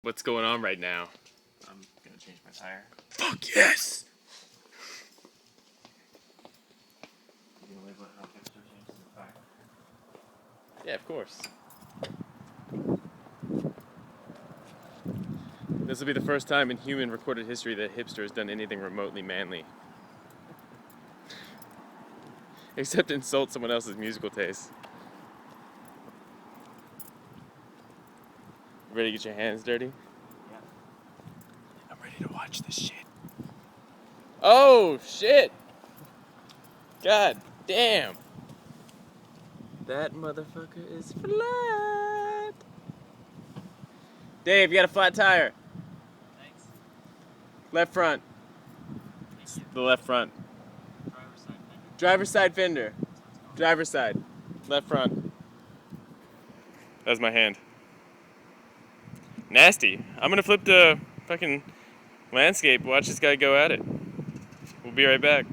What's going on right now? I'm gonna change my tire. Fuck yes! You gonna label it how Hipster changes the tire? Yeah, of course. This will be the first time in human recorded history that Hipster has done anything remotely manly. Except insult someone else's musical taste. Ready to get your hands dirty? Yeah. I'm ready to watch this shit. Oh, shit! God damn! That motherfucker is flat! Dave, you got a flat tire. Thanks. Left front. Thank you. The left front. Driver's side fender. Driver's side fender. Driver's side. Left front. That's my hand. Nasty. I'm gonna flip the fucking landscape, watch this guy go at it. We'll be right back.